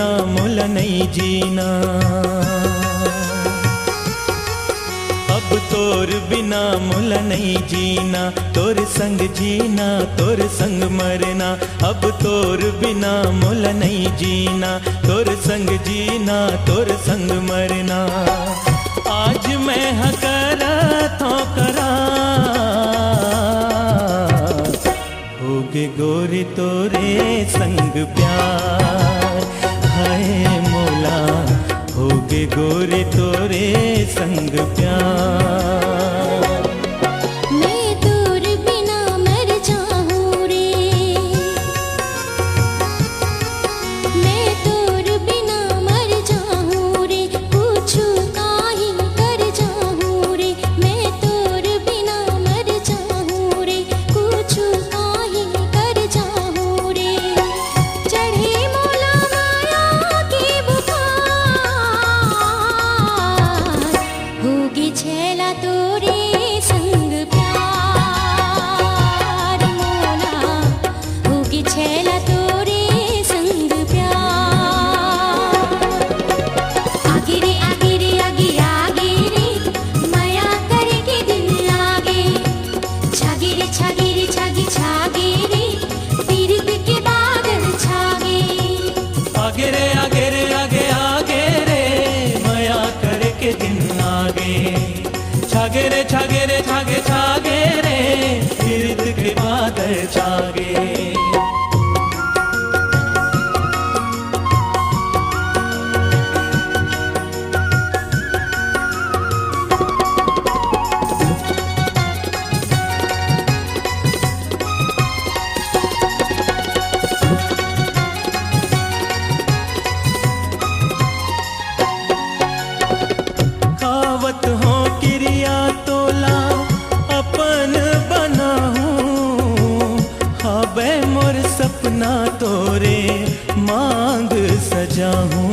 बिना मुल नहीं जीना। अब तोर बिना मुल नहीं जीना, तोर संग जीना तोर संग मरना। अब तोर बिना मुल नहीं जीना, तोर संग जीना तोर संग मरना। आज मैं हकर तो करा होगे गोरी तोरे संग प्यार। हाय मोला होगे गोरी तोरे संग प्यार। मैं तोर बिना मर जाऊं रे, मैं तोर बिना मर जाऊं रे, पूछू काहे कर जाऊं रे। मैं तोर बिना मर जाऊं रे, पूछू काहे कर जाऊं रे। चढ़े मोला माया की बुखार, होगी छैला तोरे संग प्यार। मोला होगी छैला तोरे संग प्यार। आगे रे आगे रे आगे आगे रे, माया करके दिन आगे। छागे रे छागे रे छागे छागे रे, पीरत के बादल छागे। आगे रे आगे रे आगे आगे रे, माया करके दिन आगे। छागे रे छागे रे छागे छागे रे, पीरत के बादल छागे। खावत हो क्रिया तोला अपन बनाऊं। हबे मोर सपना तोरे मांग सजाऊं।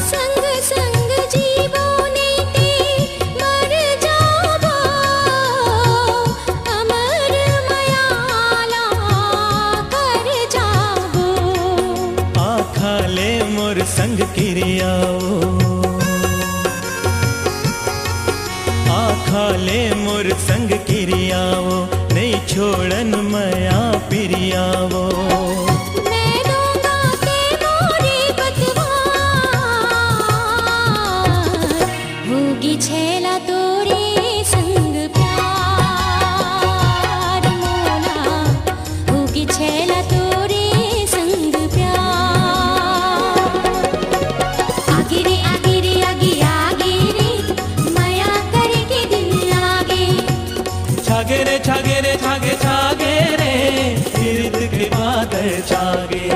संग संग जीवो नीति मर जाबो, अमर मयाला कर जाबो। आखा ले मोर संग क्रियाओ, आखा ले मोर संग क्रियाओ। नहीं छोड़न मया पिरियावो। मैं दूंगा के मोरी पतवार, होगी छैला तोरे संग प्यार। मोला होगी छैला तोरे संग प्यार। आगे रे आगे रे आगे आगे रे, माया करके दिन आगे। छागे रे छागे रे छागे छागे रे, पीरत के बादल छागे।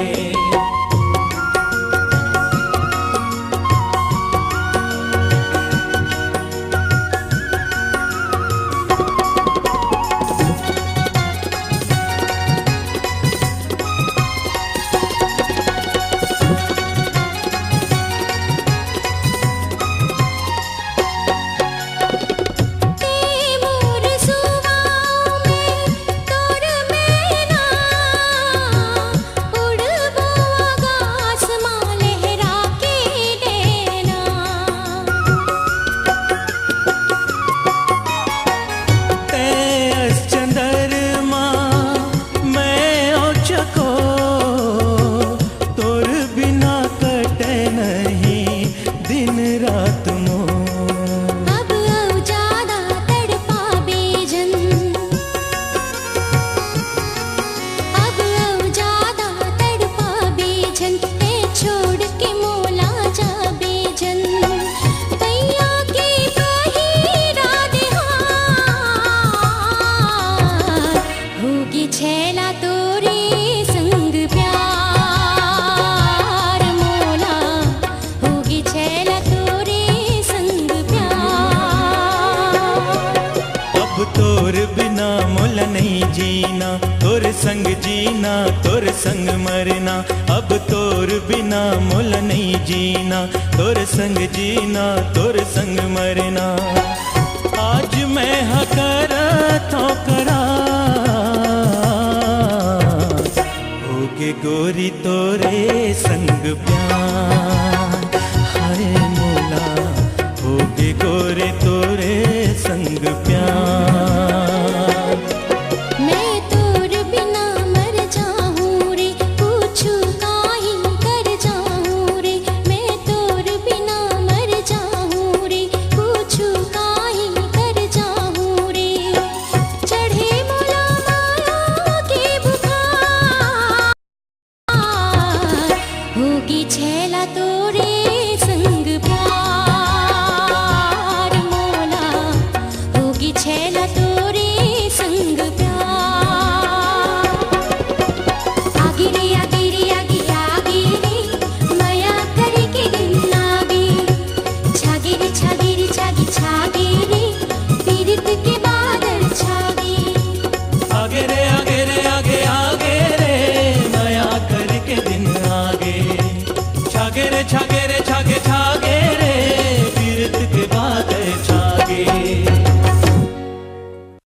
ते मोर सुवाओ में तोर मैना, उड़बो आकाश मां लहरा के देना। ते अस चंद्रमा मैं ओचको, तोर बिना कटे नहीं दिन रात मो। अब औ ज्यादा तड़पा बेजन, अब औ ज्यादा तड़पा बेजन। ते छोड़ के मोला जा बेजन, दैया की बहिरा देहार। होगी छैला तोरे संग प्यार। मोला होगी छैला तोरे संग प्यार। अब तोर बिना मुल नहीं जीना, तोर संग जीना तोर संग मरना। अब तोर बिना मुल नहीं जीना, तोर संग जीना तोर संग मरना। आज मैं हकर तो करा होगे गोरी तोरे संग प्यार, हाय मोला होगे गोरे तोरे संग प्यार। मैं तोर बिना मर जाऊं रे, पूछू काहे कर जाऊं रे। मैं तोर बिना मर जाऊं रे, पूछू काहे कर जाऊं रे। चढ़े मोला माया के बुखार, होगी छैला तोरे संग प्यार। मोला होगी छैला तोरे संग प्यार। आगे रे आगे रे आगे आगे रे, माया करके दिन आगे। छागे रे छागे रे छागे छागे रे, पीरित के बादल छागे। आगे रे आगे रे आगे आगे रे, माया करके दिन आगे। छागे रे छागे रे छागे छागे